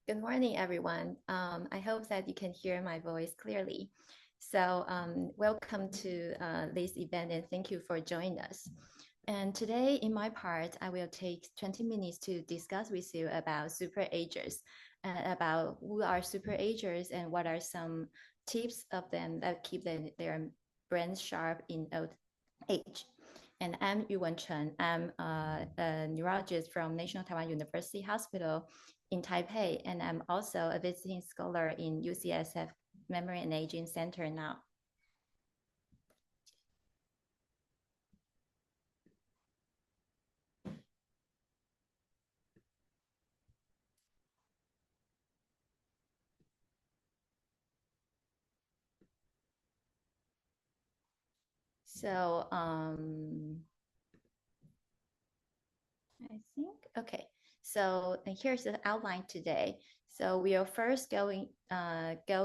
Good morning, everyone. I hope that you can hear my voice clearly. Welcome to this event and thank you for joining us. And today, in my part, I will take 20 minutes to discuss with you about super agers, about who are super agers and what are some tips of them that keep their brains sharp in old age. And I'm Yuwen Chen. I'm a neurologist from National Taiwan University Hospital in Taipei, and I'm also a visiting scholar in UCSF Memory and Aging Center now. So I think, okay. So here's the outline today. So we are first go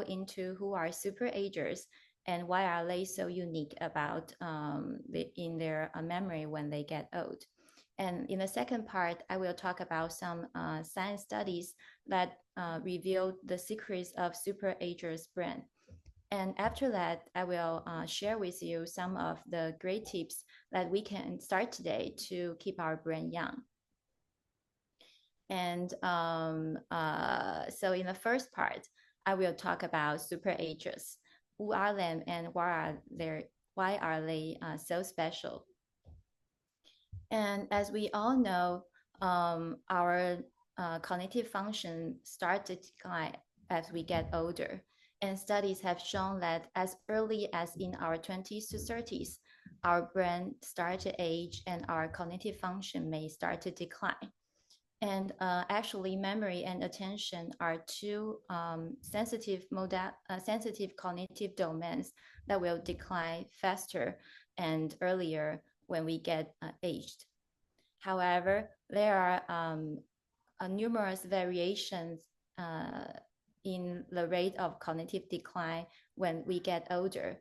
into who are super agers and why are they so unique about in their memory when they get old. And in the second part, I will talk about some science studies that reveal the secrets of super agers brain. And after that, I will share with you some of the great tips that we can start today to keep our brain young. And so in the first part, I will talk about super agers. Who are them and why are they so special? And as we all know, our cognitive function starts to decline as we get older. And studies have shown that as early as in our 20s to 30s, our brain start to age and our cognitive function may start to decline. And actually, memory and attention are two sensitive cognitive domains that will decline faster and earlier when we get aged. However, there are numerous variations in the rate of cognitive decline when we get older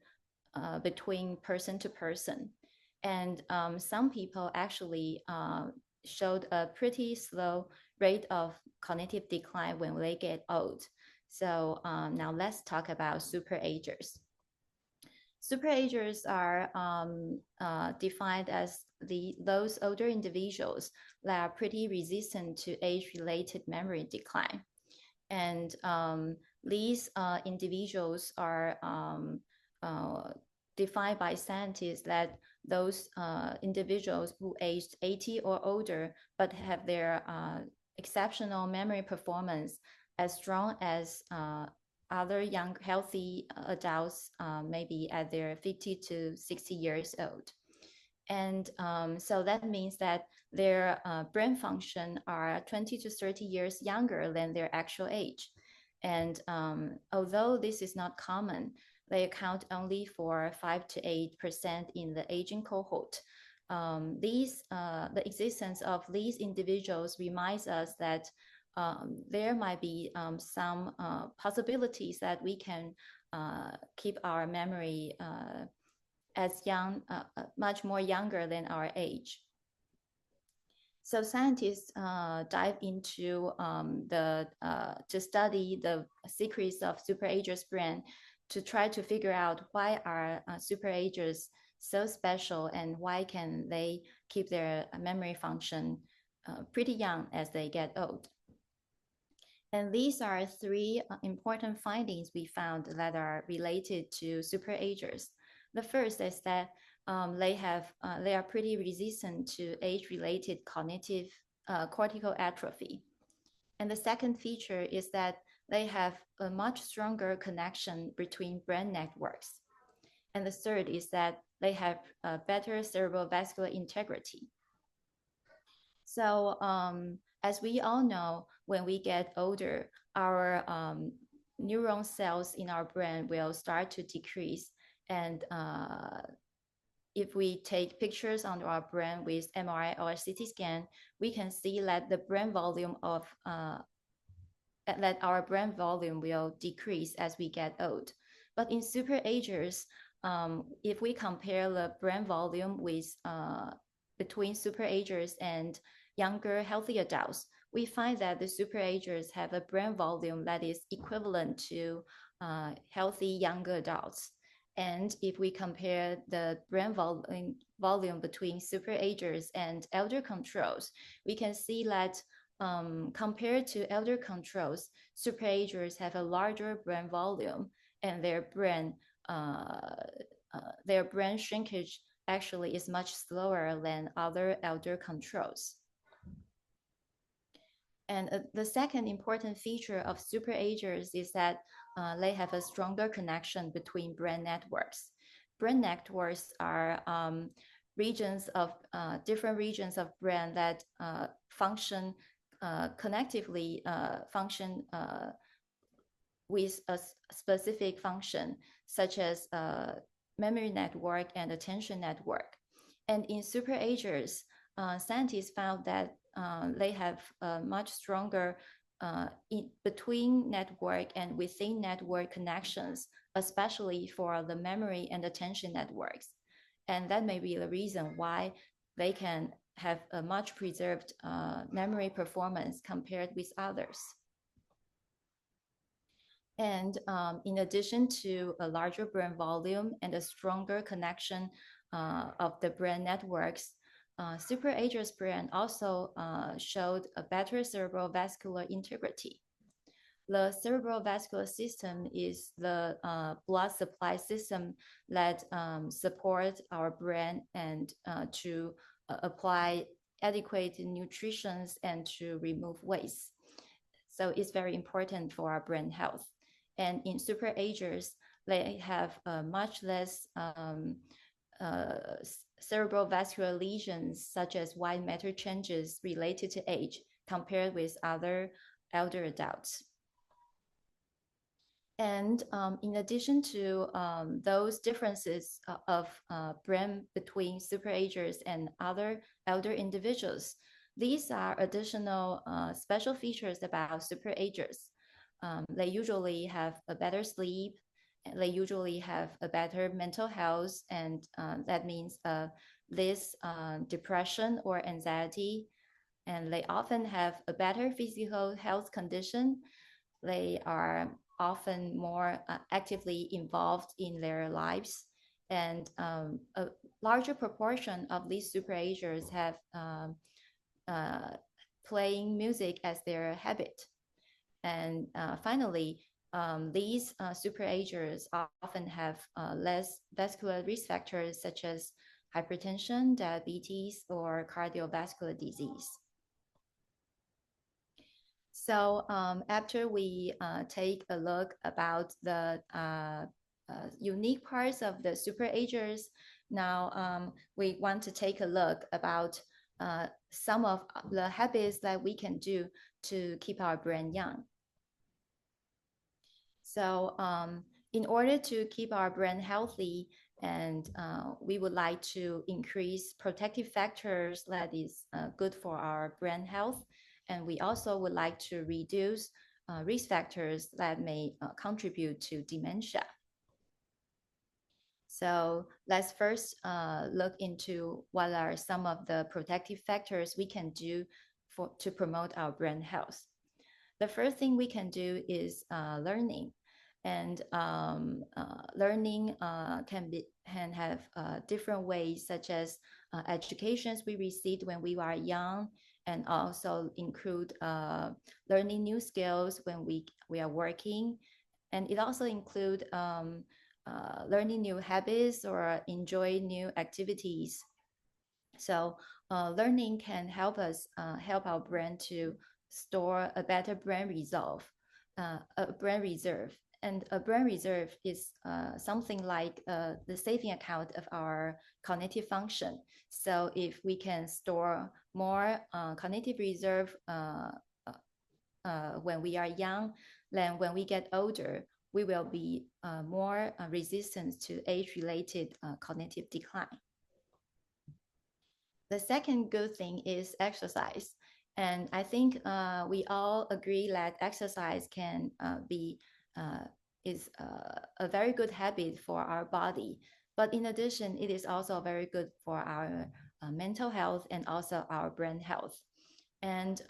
between person to person. And some people actually showed a pretty slow rate of cognitive decline when they get old. So now let's talk about super agers. Super agers are defined as those older individuals that are pretty resistant to age-related memory decline. And these individuals are defined by scientists that those individuals who aged 80 or older but have their exceptional memory performance as strong as other young healthy adults, maybe at their 50 to 60 years old. And so that means that their brain function are 20 to 30 years younger than their actual age. And although this is not common, they account only for 5 to 8% in the aging cohort. The existence of these individuals reminds us that there might be some possibilities that we can keep our memory as young, much more younger than our age. So scientists dive into to study the secrets of superagers' brain to try to figure out why are superagers so special and why can they keep their memory function pretty young as they get old. And these are three important findings we found that are related to superagers. The first is that they are pretty resistant to age-related cognitive cortical atrophy. And the second feature is that they have a much stronger connection between brain networks. And the third is that they have better cerebrovascular integrity. So as we all know, when we get older, our neuron cells in our brain will start to decrease. And if we take pictures on our brain with MRI or CT scan, we can see that the brain volume of that our brain volume will decrease as we get old. But in superagers, if we compare the brain volume with between superagers and younger healthy adults, we find that the superagers have a brain volume that is equivalent to healthy younger adults. And if we compare the brain volume between superagers and elder controls, we can see that compared to elder controls, superagers have a larger brain volume, and uh, their brain shrinkage actually is much slower than other elder controls. And the second important feature of superagers is that they have a stronger connection between brain networks. Brain networks are regions of different regions of brain that function connectively, function with a specific function, such as memory network and attention network. And in superagers, scientists found that they have much stronger in between network and within network connections, especially for the memory and attention networks. And that may be the reason why they can have a much preserved memory performance compared with others. And in addition to a larger brain volume and a stronger connection of the brain networks, superagers' brain also showed a better cerebral vascular integrity. The cerebral vascular system is the blood supply system that supports our brain and to apply adequate nutrition and to remove waste. So it's very important for our brain health. And in superagers, they have much less uh, cerebral vascular lesions, such as white matter changes related to age, compared with other elder adults. And in addition to those differences of brain between superagers and other elder individuals, these are additional special features about superagers. They usually have a better sleep. They usually have a better mental health, and that means less depression or anxiety. And they often have a better physical health condition. They are often more actively involved in their lives, and a larger proportion of these superagers have uh, playing music as their habit. And finally, these superagers often have less vascular risk factors such as hypertension, diabetes, or cardiovascular disease. So after we take a look about the unique parts of the superagers, now we want to take a look about some of the habits that we can do to keep our brain young. So in order to keep our brain healthy, and we would like to increase protective factors that is good for our brain health. And we also would like to reduce risk factors that may contribute to dementia. So let's first look into what are some of the protective factors we can do to promote our brain health. The first thing we can do is learning. And learning can have different ways, such as educations we received when we were young, and also include learning new skills when we are working. And it also include learning new habits or enjoy new activities. So learning can help us help our brain to store a better brain reserve. And a brain reserve is something like the saving account of our cognitive function. So if we can store more cognitive reserve when we are young, then when we get older, we will be more resistant to age-related cognitive decline. The second good thing is exercise. And I think we all agree that exercise can is a very good habit for our body. But in addition, it is also very good for our mental health and also our brain health. And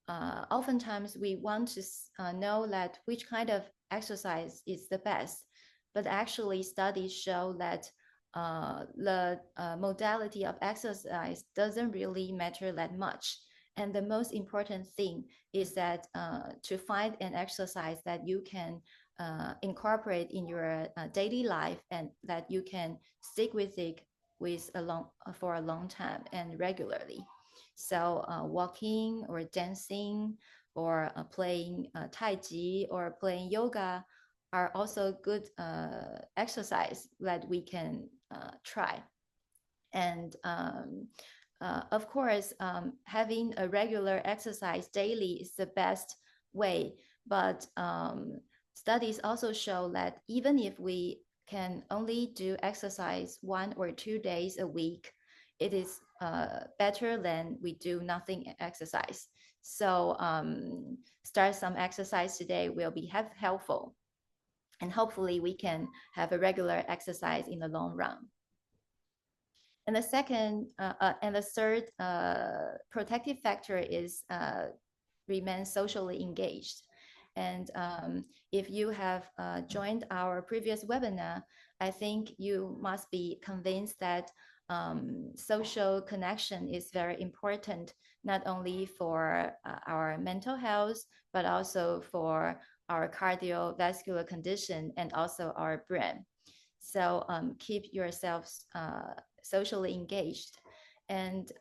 oftentimes we want to know that which kind of exercise is the best, but actually studies show that the modality of exercise doesn't really matter that much. And the most important thing is that to find an exercise that you can incorporate in your daily life and that you can stick with it for a long time and regularly. So walking or dancing or playing Tai Chi or playing yoga are also good exercise that we can try. And of course, having a regular exercise daily is the best way. But studies also show that even if we can only do exercise 1 or 2 days a week, it is better than we do nothing exercise. So start some exercise today will be helpful. And hopefully we can have a regular exercise in the long run. And the third protective factor is remain socially engaged. And if you have joined our previous webinar, I think you must be convinced that social connection is very important, not only for our mental health, but also for our cardiovascular condition and also our brain. So keep yourselves socially engaged. And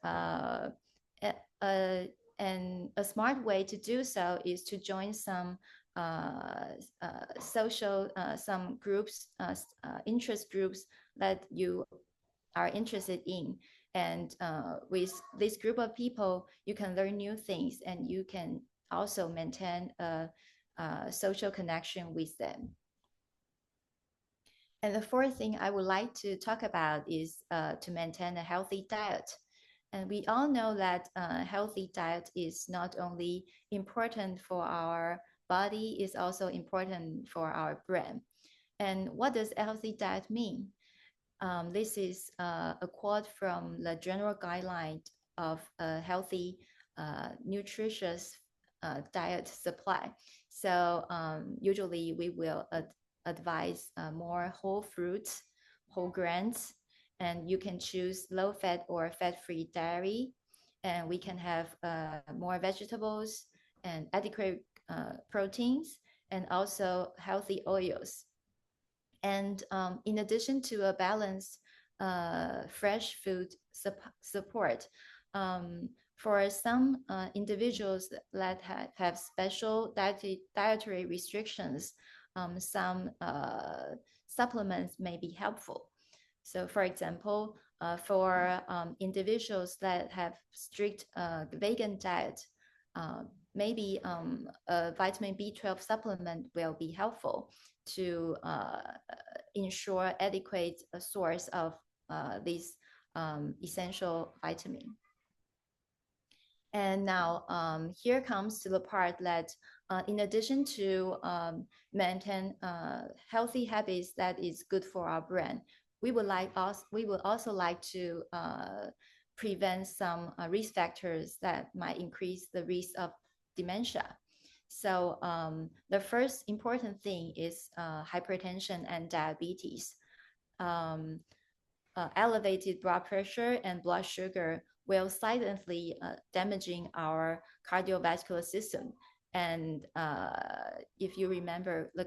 and a smart way to do so is to join some social some groups, interest groups that you are interested in. And with this group of people, you can learn new things and you can also maintain a social connection with them. And the fourth thing I would like to talk about is to maintain a healthy diet. And we all know that healthy diet is not only important for our body, it's also important for our brain. And what does a healthy diet mean? This is a quote from the general guideline of a healthy, nutritious diet supply. So usually we will advise more whole fruits, whole grains, and you can choose low fat or fat free dairy. And we can have more vegetables and adequate proteins and also healthy oils. And in addition to a balanced fresh food support, for some individuals that have special dietary restrictions, some supplements may be helpful. So for example, for individuals that have strict vegan diet, maybe a vitamin B12 supplement will be helpful to ensure adequate source of this essential vitamin. And now here comes to the part that in addition to maintain healthy habits that is good for our brain, we would also like to prevent some risk factors that might increase the risk of dementia. So the first important thing is hypertension and diabetes. Elevated blood pressure and blood sugar will silently damaging our cardiovascular system. And if you remember, the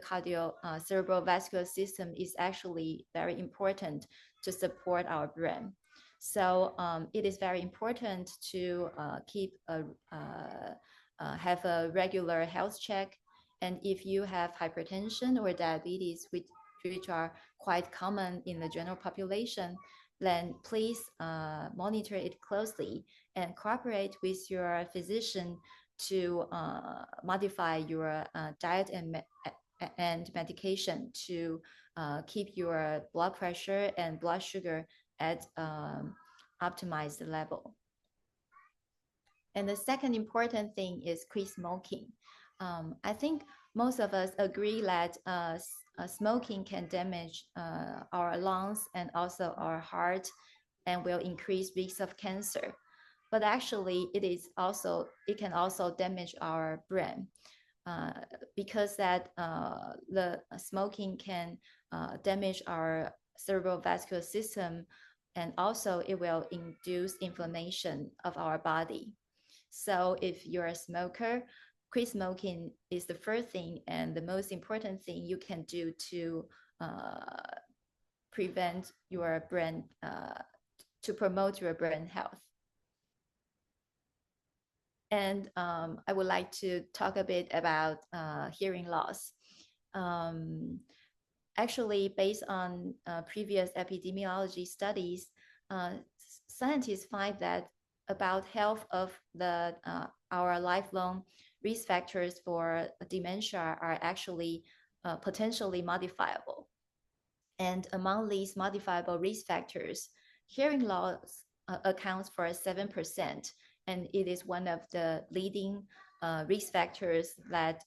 cerebral vascular system is actually very important to support our brain. So it is very important to have a regular health check. And if you have hypertension or diabetes, which are quite common in the general population, then please monitor it closely and cooperate with your physician to modify your diet and medication to keep your blood pressure and blood sugar at optimized level. And the second important thing is quit smoking. I think most of us agree that smoking can damage our lungs and also our heart and will increase risks of cancer. but actually it can also damage our brain, because that the smoking can damage our cerebral vascular system, and also it will induce inflammation of our body. So if you're a smoker, quit smoking is the first thing and the most important thing you can do to prevent your brain, to promote your brain health. And I would like to talk a bit about hearing loss. Um, Actually, based on previous epidemiology studies, scientists find that about half of the our lifelong risk factors for dementia are actually potentially modifiable. And among these modifiable risk factors, hearing loss accounts for 7%, and it is one of the leading risk factors that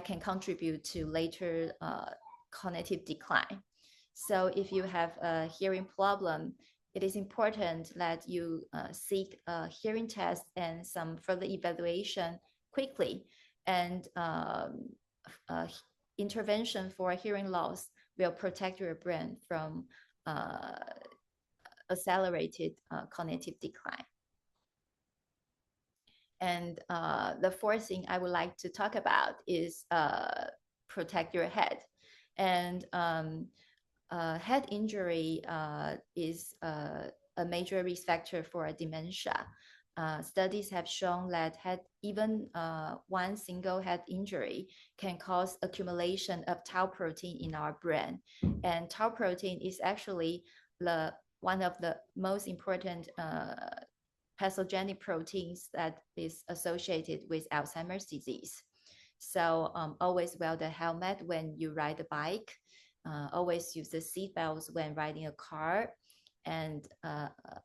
can contribute to later cognitive decline. So if you have a hearing problem, it is important that you seek a hearing test and some further evaluation quickly. And intervention for hearing loss will protect your brain from accelerated cognitive decline. And the fourth thing I would like to talk about is protect your head. And head injury is a major risk factor for dementia. Studies have shown that even one single head injury can cause accumulation of tau protein in our brain. And tau protein is actually one of the most important pathogenic proteins that is associated with Alzheimer's disease. So always wear the helmet when you ride a bike. Always use the seat belts when riding a car. And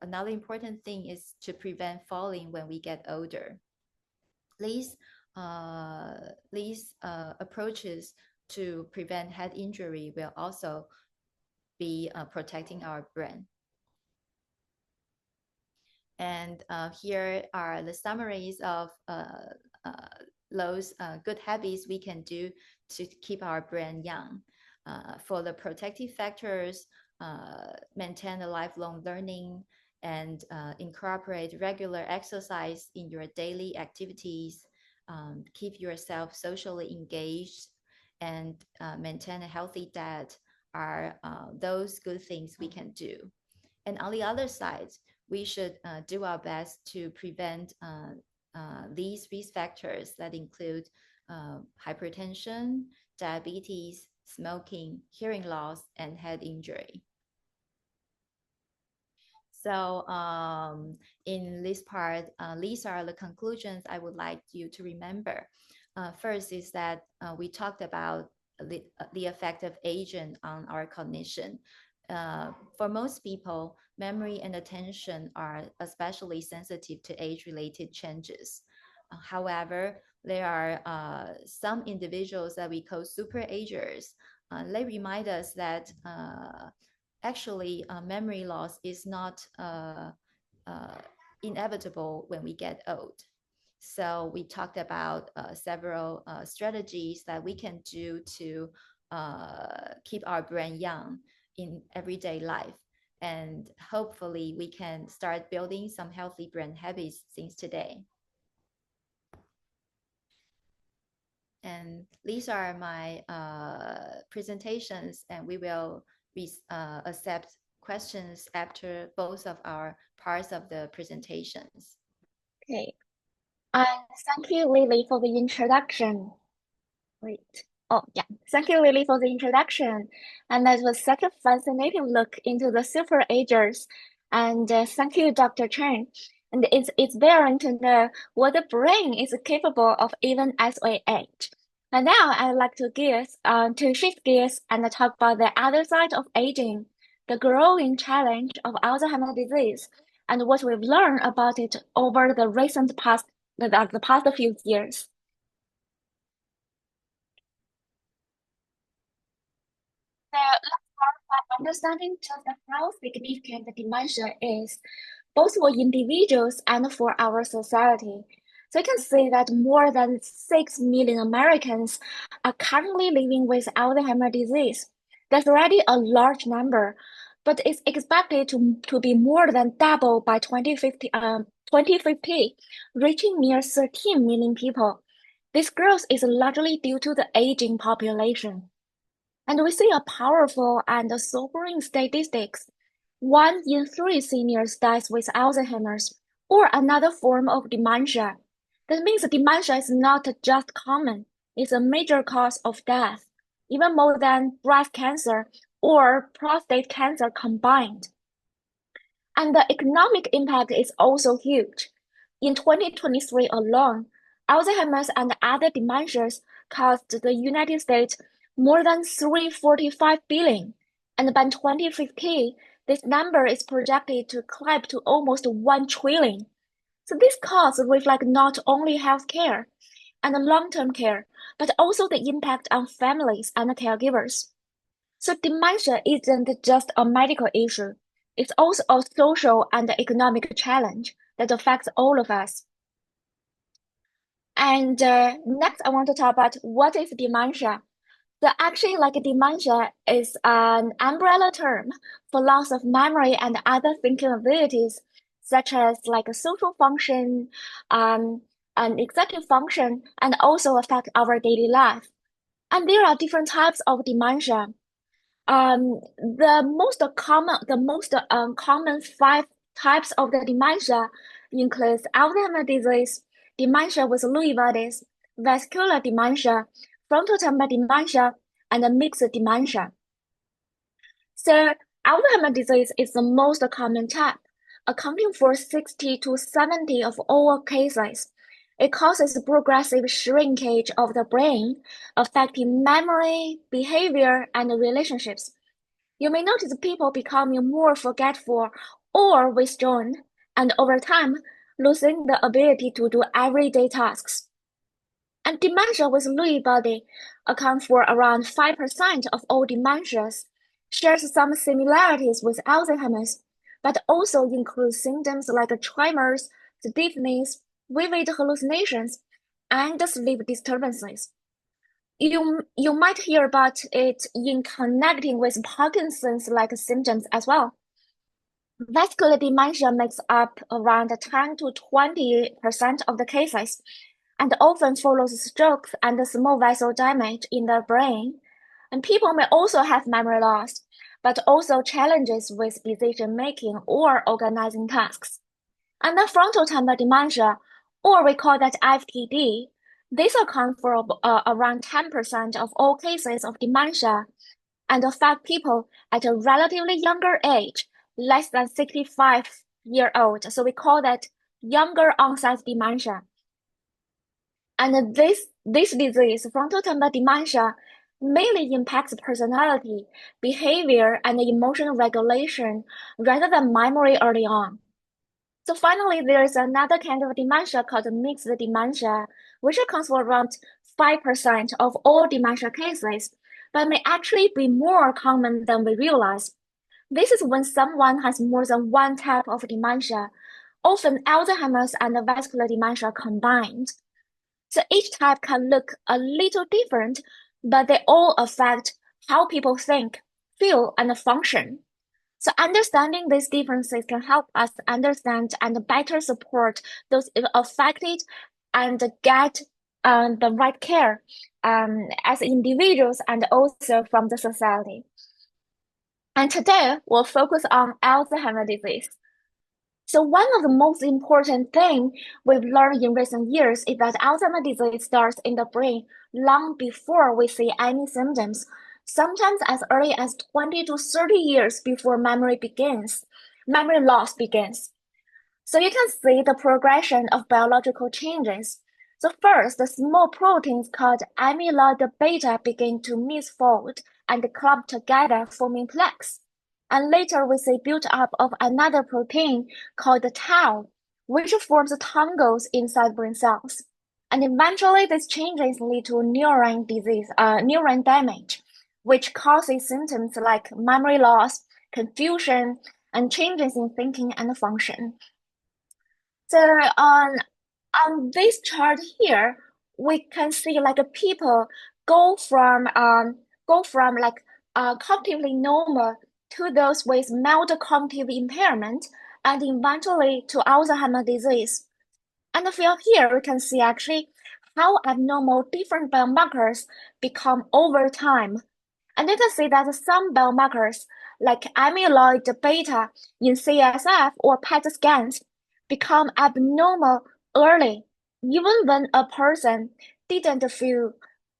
another important thing is to prevent falling when we get older. These approaches to prevent head injury will also be protecting our brain. And here are the summaries of those good habits we can do to keep our brain young. For the protective factors, maintain a lifelong learning and incorporate regular exercise in your daily activities, keep yourself socially engaged, and maintain a healthy diet are those good things we can do. And on the other side, we should do our best to prevent these risk factors that include hypertension, diabetes, smoking, hearing loss, and head injury. So in this part, these are the conclusions I would like you to remember. First is that we talked about the effect of aging on our cognition. For most people, memory and attention are especially sensitive to age-related changes. However, there are some individuals that we call super agers. They remind us that actually memory loss is not inevitable when we get old. So we talked about several strategies that we can do to keep our brain young in everyday life. And hopefully we can start building some healthy brain habits since today. And these are my presentations, and we will accept questions after both of our parts of the presentations. Okay. Thank you, Lily, for the introduction. Wait. Oh, yeah. Thank you, Lily, for the introduction. And that was such a fascinating look into the super agers. And thank you, Dr. Chen. And it's daring to know what the brain is capable of even as we age. And now I'd like to shift gears and talk about the other side of aging, the growing challenge of Alzheimer's disease, and what we've learned about it over the past few years. So let's start by understanding just how significant dementia is. both for individuals and for our society. So you can see that more than 6 million Americans are currently living with Alzheimer's disease. That's already a large number, but it's expected to be more than double by 2050, reaching near 13 million people. This growth is largely due to the aging population. And we see a powerful and sobering statistics. 1 in 3 seniors dies with Alzheimer's or another form of dementia. That means dementia is not just common, it's a major cause of death, even more than breast cancer or prostate cancer combined. And the economic impact is also huge. In 2023 alone, Alzheimer's and other dementias cost the United States more than 345 billion, and by 2050, this number is projected to climb to almost 1 trillion. So these costs reflect not only healthcare and long-term care, but also the impact on families and caregivers. So dementia isn't just a medical issue. It's also a social and economic challenge that affects all of us. And next, I want to talk about what is dementia. So actually, like dementia is an umbrella term for loss of memory and other thinking abilities, such as like a social function, um, an executive function, and also affect our daily life. And there are different types of dementia. The most common 5 types of the dementia includes Alzheimer's disease, dementia with Lewy bodies, vascular dementia, frontotemporal dementia, and mixed dementia. So Alzheimer's disease is the most common type, accounting for 60 to 70 of all cases. It causes progressive shrinkage of the brain, affecting memory, behavior, and relationships. You may notice people becoming more forgetful or withdrawn, and over time, losing the ability to do everyday tasks. And dementia with Lewy body accounts for around 5% of all dementias, shares some similarities with Alzheimer's, but also includes symptoms like tremors, stiffness, vivid hallucinations, and sleep disturbances. You might hear about it in connecting with Parkinson's-like symptoms as well. Vascular dementia makes up around 10 to 20% of the cases and often follows strokes and small vessel damage in the brain. And people may also have memory loss, but also challenges with decision making or organizing tasks. And the frontotemporal dementia, or we call that FTD, this accounts for around 10% of all cases of dementia and affect people at a relatively younger age, less than 65-year-old. So we call that younger onset dementia. And this disease, frontotemporal dementia, mainly impacts personality, behavior, and emotional regulation rather than memory early on. So finally, there is another kind of dementia called mixed dementia, which accounts for around 5% of all dementia cases, but may actually be more common than we realize. This is when someone has more than one type of dementia, often Alzheimer's and vascular dementia combined. So each type can look a little different, but they all affect how people think, feel, and function. So understanding these differences can help us understand and better support those affected and get the right care as individuals and also from the society. And today we'll focus on Alzheimer's disease. So one of the most important things we've learned in recent years is that Alzheimer's disease starts in the brain long before we see any symptoms, sometimes as early as 20 to 30 years before memory loss begins. So you can see the progression of biological changes. So first, the small proteins called amyloid beta begin to misfold and clump together, forming plaques. And later we see build-up of another protein called tau, which forms tangles inside brain cells. And eventually these changes lead to neuron damage, which causes symptoms like memory loss, confusion, and changes in thinking and function. So on this chart here, we can see like people go from like cognitively normal to those with mild cognitive impairment and eventually to Alzheimer's disease. And from here, we can see actually how abnormal different biomarkers become over time. And you can see that some biomarkers, like amyloid beta in CSF or PET scans, become abnormal early, even when a person didn't feel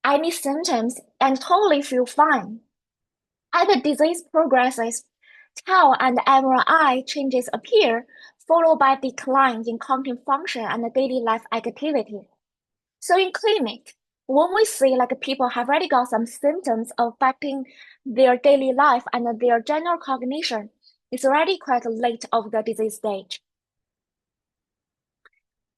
any symptoms and totally feel fine. As the disease progresses, tau and MRI changes appear, followed by decline in cognitive function and daily life activity. So in clinic, when we see like people have already got some symptoms affecting their daily life and their general cognition, it's already quite late of the disease stage.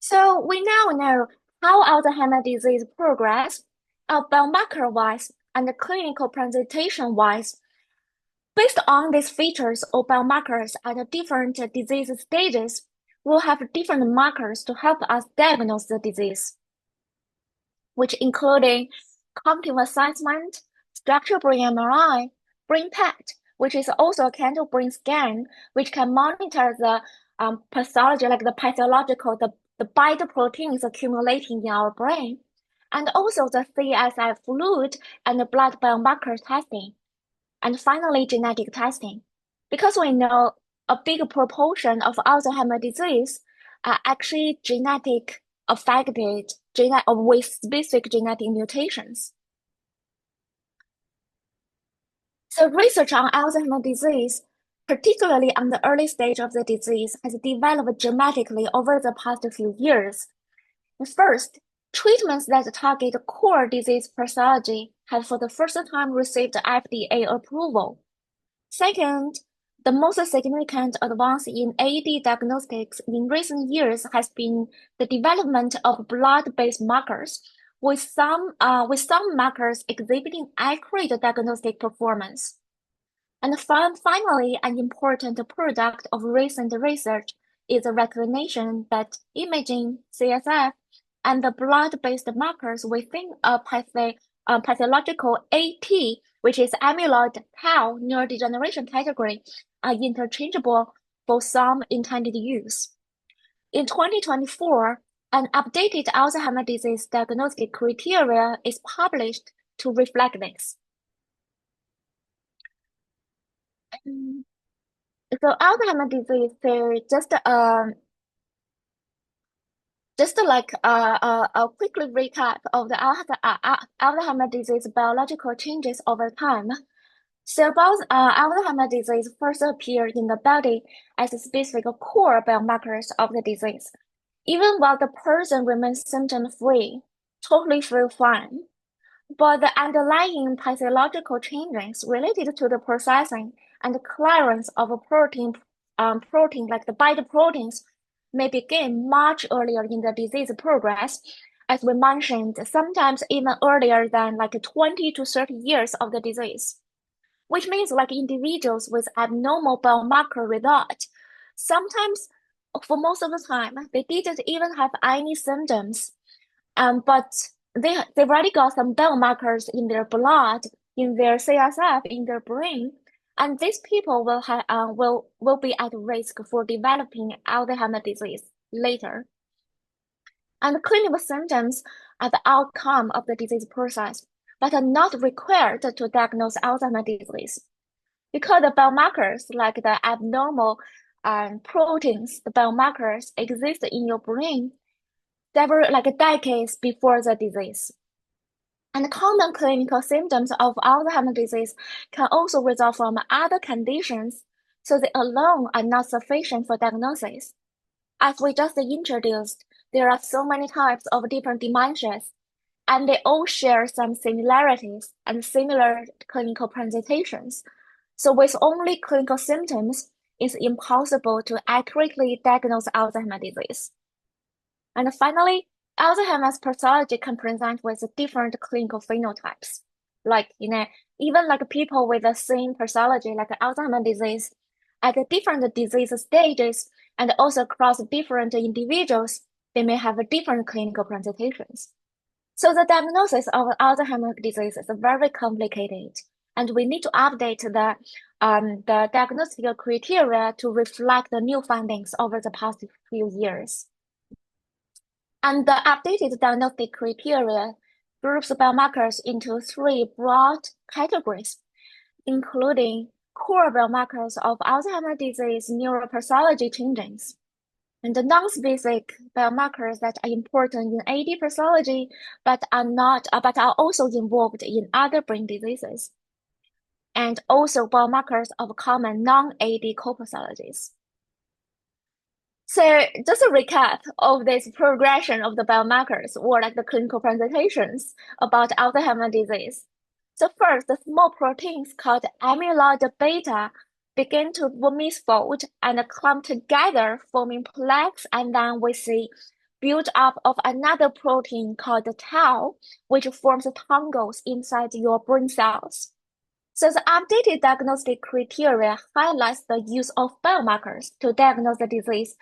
So we now know how Alzheimer's disease progress, biomarker-wise and clinical presentation-wise. Based on these features of biomarkers at different disease stages, we'll have different markers to help us diagnose the disease, which including cognitive assessment, structural brain MRI, brain PET, which is also a kind of brain scan, which can monitor the pathology, like the pathological, the beta proteins accumulating in our brain, and also the CSF fluid and the blood biomarker testing, and finally genetic testing. Because we know a big proportion of Alzheimer's disease are actually genetic affected with specific genetic mutations. So research on Alzheimer's disease, particularly on the early stage of the disease, has developed dramatically over the past few years. First, treatments that target core disease pathology have for the first time received FDA approval. Second, the most significant advance in AD diagnostics in recent years has been the development of blood-based markers, with some markers exhibiting accurate diagnostic performance. And finally, an important product of recent research is the recognition that imaging CSF and the blood-based markers within a pathological AT, which is amyloid tau neurodegeneration category, are interchangeable for some intended use. In 2024, an updated Alzheimer's disease diagnostic criteria is published to reflect this. So Alzheimer's disease, just like a quick recap of the Alzheimer's disease biological changes over time. So both Alzheimer's disease first appeared in the body as a specific core biomarkers of the disease, even while the person remains symptom-free, totally feel fine. But the underlying pathological changes related to the processing and clearance of a protein like the beta proteins may begin much earlier in the disease progress, as we mentioned, sometimes even earlier than like 20 to 30 years of the disease, which means like individuals with abnormal biomarker result, sometimes for most of the time, they didn't even have any symptoms, but they've already got some biomarkers in their blood, in their CSF, in their brain, and these people will have will be at risk for developing Alzheimer's disease later. And clinical symptoms are the outcome of the disease process, but are not required to diagnose Alzheimer's disease. Because the biomarkers, like the abnormal proteins, the biomarkers exist in your brain several like decades before the disease. And common clinical symptoms of Alzheimer's disease can also result from other conditions, so they alone are not sufficient for diagnosis. As we just introduced, there are so many types of different dementias, and they all share some similarities and similar clinical presentations. So with only clinical symptoms, it's impossible to accurately diagnose Alzheimer's disease. And finally, Alzheimer's pathology can present with different clinical phenotypes. Like, even like people with the same pathology, like Alzheimer's disease, at the different disease stages and also across different individuals, they may have different clinical presentations. So the diagnosis of Alzheimer's disease is very complicated, and we need to update the diagnostic criteria to reflect the new findings over the past few years. And the updated diagnostic criteria groups biomarkers into three broad categories, including core biomarkers of Alzheimer's disease neuropathology changes, and the non-specific biomarkers that are important in AD pathology but are also involved in other brain diseases, and also biomarkers of common non-AD co-pathologies. So just a recap of this progression of the biomarkers or like the clinical presentations about Alzheimer's disease. So first, the small proteins called amyloid beta begin to misfold and clump together, forming plaques, and then we see build up of another protein called tau, which forms tangles inside your brain cells. So the updated diagnostic criteria highlights the use of biomarkers to diagnose the disease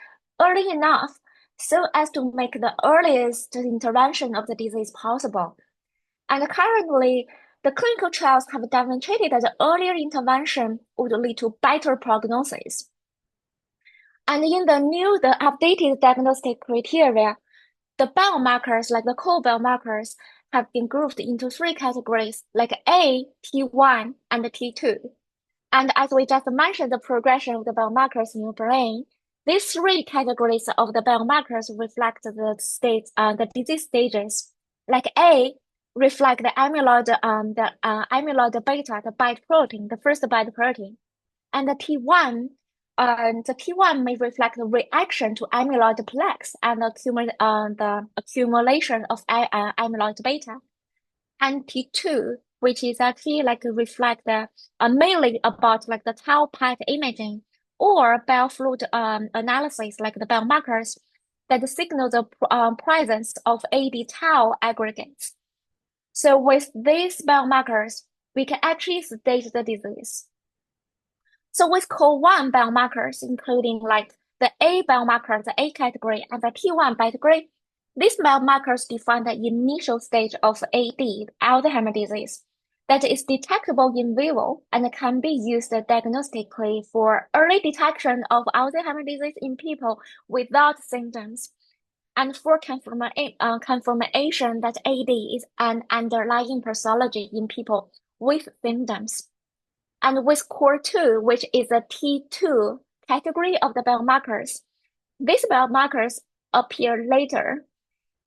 early enough so as to make the earliest intervention of the disease possible. And currently, the clinical trials have demonstrated that the earlier intervention would lead to better prognosis. And in the updated diagnostic criteria, the biomarkers, like the core biomarkers, have been grouped into three categories, like A, T1, and T2. And as we just mentioned, the progression of the biomarkers in your brain, these three categories of the biomarkers reflect the disease stages. Like A reflect the amyloid beta, the beta protein, the first beta protein, and the T1 may reflect the reaction to amyloid plaques and the accumulation of amyloid beta, and T2, which is actually like reflect the mainly about like the tau PET imaging or biofluid analysis, like the biomarkers that signal the presence of AD tau aggregates. So with these biomarkers, we can actually stage the disease. So with core1 biomarkers, including like the A biomarker, the A category, and the T1 category, these biomarkers define the initial stage of AD, Alzheimer's disease, that is detectable in vivo and can be used diagnostically for early detection of Alzheimer's disease in people without symptoms, and for confirmation that AD is an underlying pathology in people with symptoms. And with core2, which is a T2 category of the biomarkers, these biomarkers appear later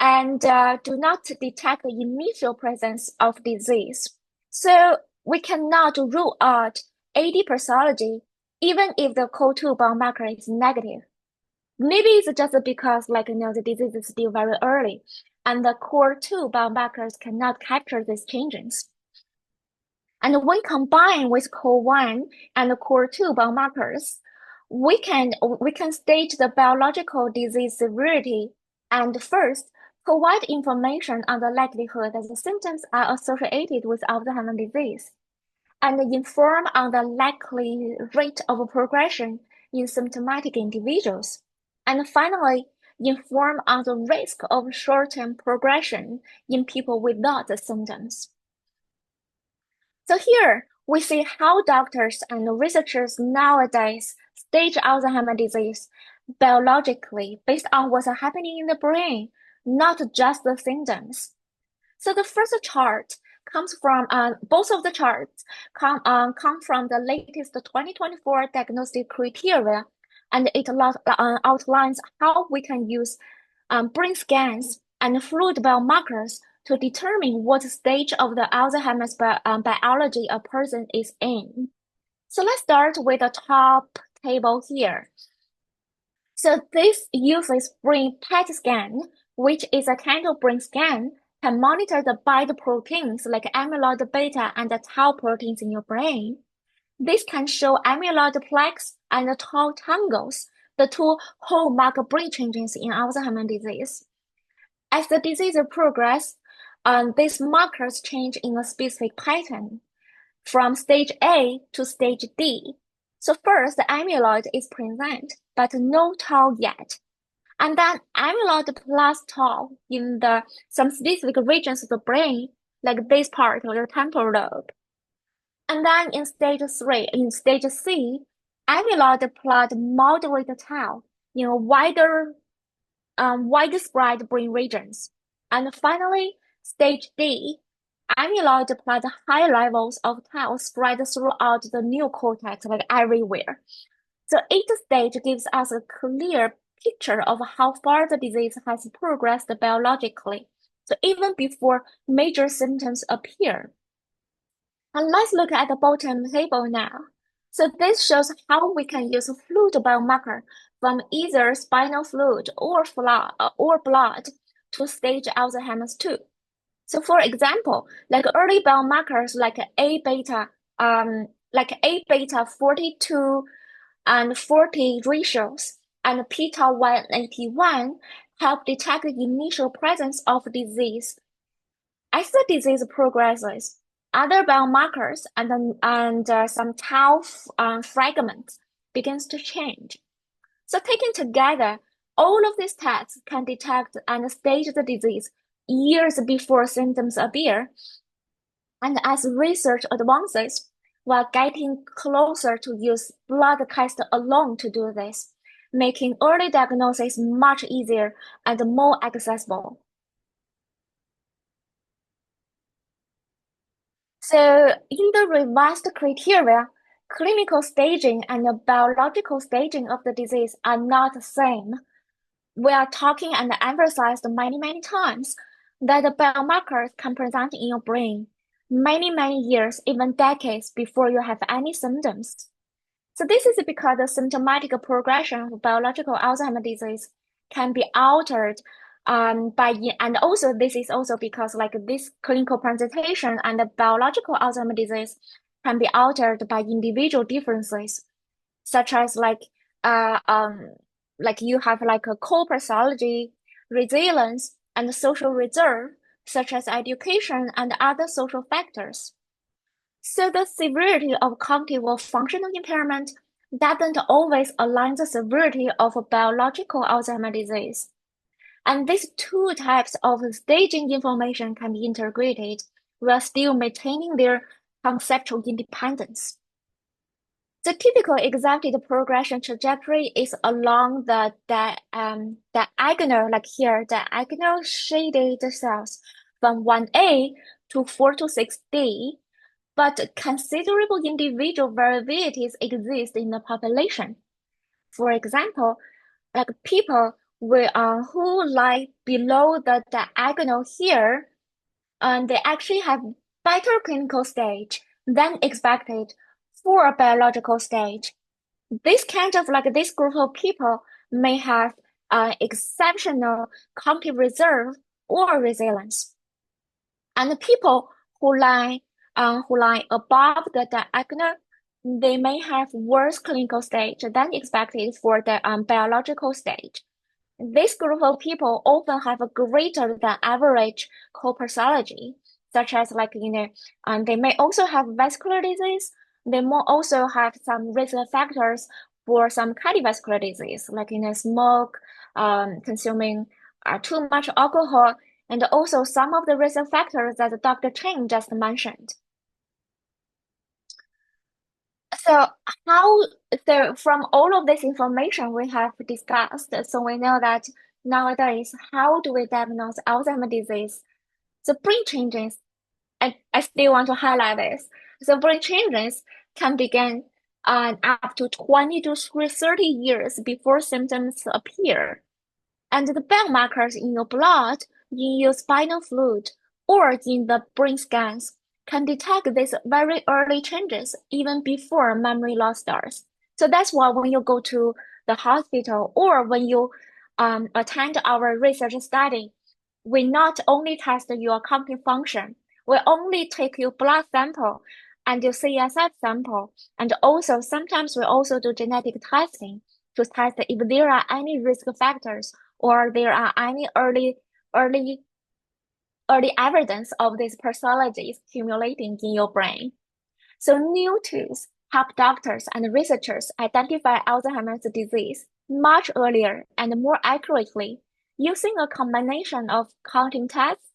and do not detect the initial presence of disease. So we cannot rule out AD pathology even if the core2 biomarker is negative. Maybe it's just because the disease is still very early and the core2 biomarkers cannot capture these changes. And when combined with core1 and core2 biomarkers, we can stage the biological disease severity and first provide information on the likelihood that the symptoms are associated with Alzheimer's disease, and inform on the likely rate of progression in symptomatic individuals, and finally, inform on the risk of short-term progression in people without the symptoms. So here we see how doctors and researchers nowadays stage Alzheimer's disease biologically based on what's happening in the brain, not just the symptoms. So the first chart comes from both of the charts come from the latest 2024 diagnostic criteria, and it outlines how we can use brain scans and fluid biomarkers to determine what stage of the Alzheimer's biology a person is in. So let's start with the top table here. So this uses brain PET scan, which is a kind of brain scan, can monitor the beta proteins like amyloid beta and the tau proteins in your brain. This can show amyloid plaques and tau tangles, the two hallmark brain changes in Alzheimer's disease. As the disease progresses, these markers change in a specific pattern from stage A to stage D. So first, the amyloid is present, but no tau yet. And then amyloid plus tau in some specific regions of the brain, like this part of the temporal lobe. And then in stage C, amyloid plus moderate tau in widespread brain regions. And finally, stage D, amyloid plus high levels of tau spread throughout the neocortex, like everywhere. So each stage gives us a clear picture of how far the disease has progressed biologically. So even before major symptoms appear. And let's look at the bottom table now. So this shows how we can use fluid biomarker from either spinal fluid or blood to stage Alzheimer's 2. So for example, like early biomarkers like A beta 42 and 40 ratios and p-tau 181 help detect the initial presence of disease. As the disease progresses, other biomarkers and some tau fragments begins to change. So taken together, all of these tests can detect and stage the disease years before symptoms appear. And as research advances, we're getting closer to use blood tests alone to do this, making early diagnosis much easier and more accessible. So in the revised criteria, clinical staging and the biological staging of the disease are not the same. We are talking and emphasized many times that the biomarkers can present in your brain many years, even decades before you have any symptoms. So this is because the symptomatic progression of biological Alzheimer's disease can be altered and also this is also because like this clinical presentation and the biological Alzheimer's disease can be altered by individual differences, such as like you have like a core pathology, resilience, and social reserve, such as education and other social factors. So the severity of cognitive or functional impairment doesn't always align the severity of a biological Alzheimer's disease. And these two types of staging information can be integrated while still maintaining their conceptual independence. The typical expected progression trajectory is along the diagonal, like here, diagonal shaded cells from 1A to 4 to 6D, but considerable individual variabilities exist in the population. For example, like people who lie below the diagonal here, and they actually have better clinical stage than expected for a biological stage. This group of people may have exceptional cognitive reserve or resilience. And the people who lie above the diagonal, they may have worse clinical stage than expected for the biological stage. This group of people often have a greater than average core pathology, such as they may also have vascular disease. They may also have some risk factors for some cardiovascular disease, like smoke, consuming too much alcohol, and also some of the risk factors that Dr. Chen just mentioned. So from all of this information we have discussed, so we know that nowadays, how do we diagnose Alzheimer's disease? So brain changes, I still want to highlight this. So brain changes can begin up to 20 to 30 years before symptoms appear. And the biomarkers in your blood, in your spinal fluid, or in the brain scans can detect these very early changes even before memory loss starts. So that's why when you go to the hospital or when you attend our research study, we not only test your cognitive function, we only take your blood sample and your CSF sample, and also sometimes we also do genetic testing to test if there are any risk factors or there are any early evidence of these pathologies accumulating in your brain. So new tools help doctors and researchers identify Alzheimer's disease much earlier and more accurately using a combination of counting tests,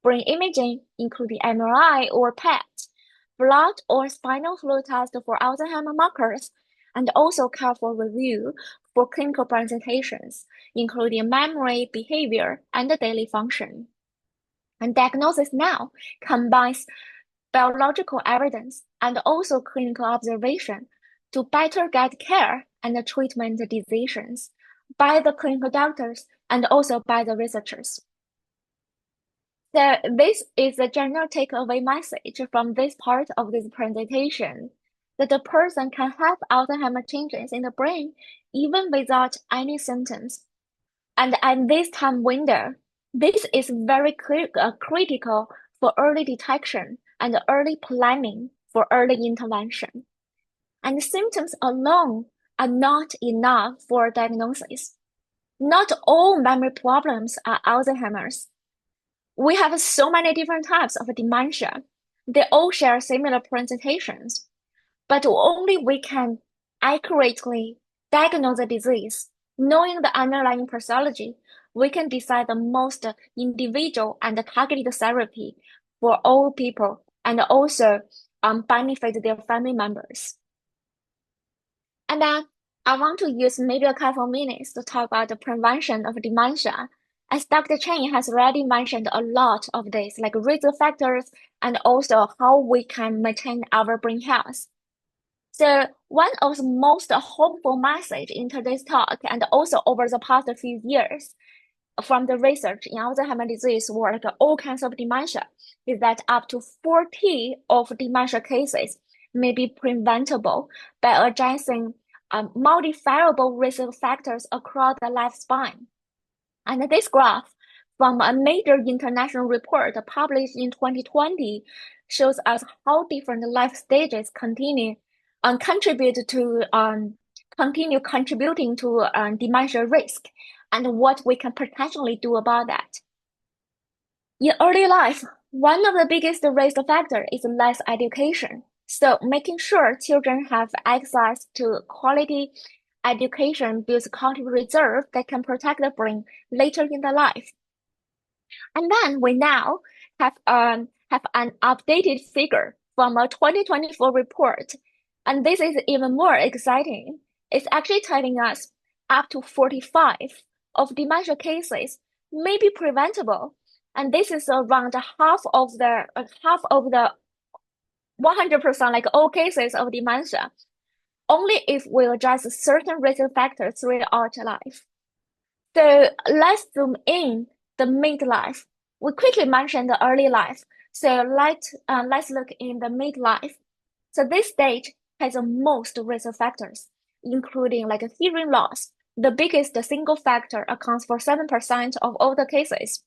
brain imaging, including MRI or PET, blood or spinal fluid test for Alzheimer markers, and also careful review for clinical presentations, including memory, behavior, and daily function. And diagnosis now combines biological evidence and also clinical observation to better guide care and treatment decisions by the clinical doctors and also by the researchers. So this is the general takeaway message from this part of this presentation, that the person can have Alzheimer changes in the brain even without any symptoms. And at this time window, this is very critical for early detection and early planning for early intervention. And symptoms alone are not enough for diagnosis. Not all memory problems are Alzheimer's. We have so many different types of dementia. They all share similar presentations, but only we can accurately diagnose the disease. Knowing the underlying pathology, we can decide the most individual and targeted therapy for all people and also benefit their family members. And then I want to use maybe a couple of minutes to talk about the prevention of dementia. As Dr. Chen has already mentioned a lot of this, like risk factors and also how we can maintain our brain health. So one of the most hopeful message in today's talk and also over the past few years from the research in Alzheimer's disease or like all kinds of dementia is that up to 40 of dementia cases may be preventable by addressing modifiable risk factors across the lifespan. And this graph from a major international report published in 2020 shows us how different life stages continue contributing to dementia risk and what we can potentially do about that. In early life, one of the biggest risk factor is less education. So making sure children have access to quality education builds cognitive reserve that can protect the brain later in the life. And then we now have an updated figure from a 2024 report. And this is even more exciting. It's actually telling us up to 45 of dementia cases may be preventable. And this is around half of the 100% like all cases of dementia, only if we address certain risk factors throughout life. So let's zoom in the midlife. We quickly mentioned the early life. So let's look in the midlife. So this stage has the most risk factors, including like hearing loss. The biggest single factor accounts for 7% of all the cases.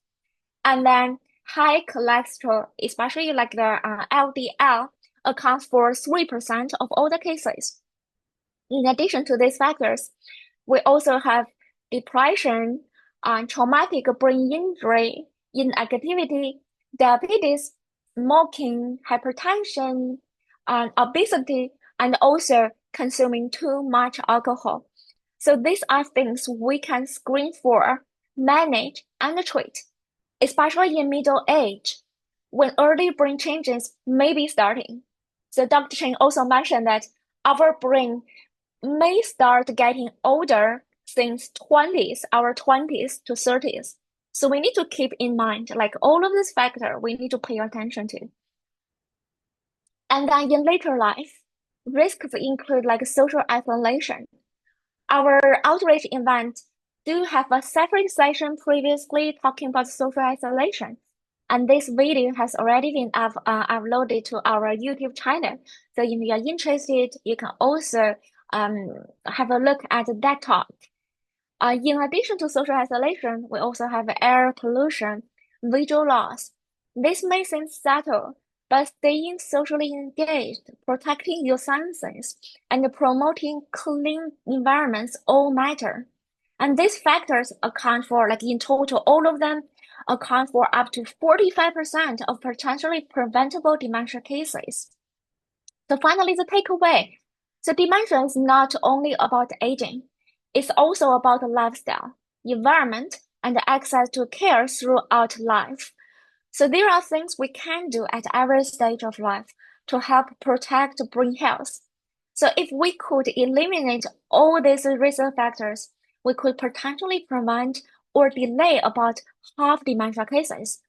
And then high cholesterol, especially like the LDL, accounts for 3% of all the cases. In addition to these factors, we also have depression, traumatic brain injury, inactivity, diabetes, smoking, hypertension, obesity, and also consuming too much alcohol. So these are things we can screen for, manage, and treat, especially in middle age, when early brain changes may be starting. So Dr. Chen also mentioned that our brain may start getting older since our 20s to 30s. So we need to keep in mind, like all of these factors we need to pay attention to. And then in later life, risks include like social isolation. Our outreach event do have a separate session previously talking about social isolation. And this video has already been uploaded to our YouTube channel. So if you are interested, you can also have a look at that talk. In addition to social isolation, we also have air pollution, visual loss. This may seem subtle, but staying socially engaged, protecting your senses, and promoting clean environments all matter. And these factors account for, like in total, all of them account for up to 45% of potentially preventable dementia cases. So finally, the takeaway. So dementia is not only about aging, it's also about lifestyle, environment, and access to care throughout life. So there are things we can do at every stage of life to help protect brain health. So if we could eliminate all these risk factors, we could potentially prevent or delay about half dementia cases.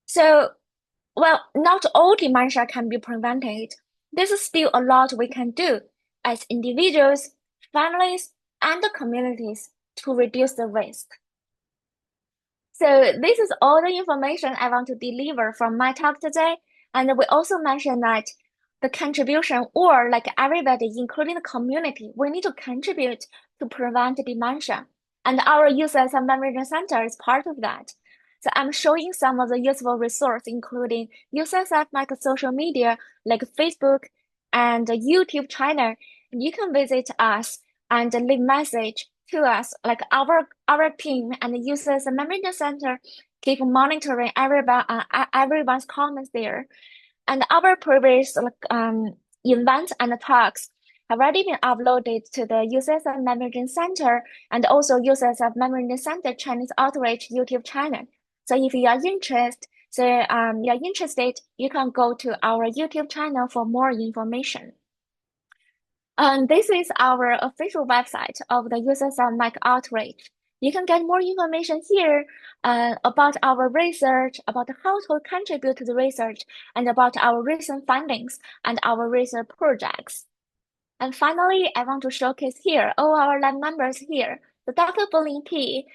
So, well, not all dementia can be prevented. There's still a lot we can do as individuals, families, and communities to reduce the risk. So this is all the information I want to deliver from my talk today. And we also mentioned that the contribution, or like everybody, including the community, we need to contribute to prevent dementia. And our users and memory center is part of that. So I'm showing some of the useful resources, including users at like social media, like Facebook and YouTube channel. You can visit us and leave message to us, like our team and users and memory center keep monitoring everyone's comments there. And our previous events and talks have already been uploaded to the Users of Memory Center and also Users of Memory Center Chinese Outreach YouTube channel. So if you are interested, you can go to our YouTube channel for more information. This is our official website of the Users of Mic Outreach. You can get more information here about our research, about how to contribute to the research, and about our recent findings and our research projects. And finally, I want to showcase here all our lab members here. So Dr. Bolin P,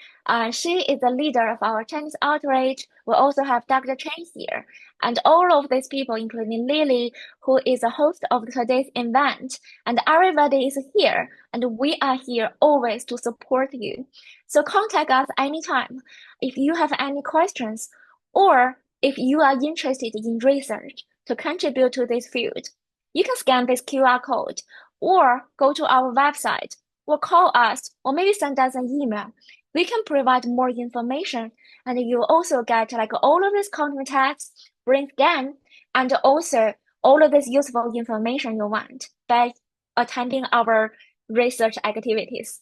she is the leader of our Chinese outreach. We also have Dr. Chen here. And all of these people, including Lily, who is the host of today's event, and everybody is here. And we are here always to support you. So contact us anytime if you have any questions or if you are interested in research to contribute to this field. You can scan this QR code or go to our website or call us or maybe send us an email. We can provide more information and you also get like all of this content text, brain scan, and also all of this useful information you want by attending our research activities.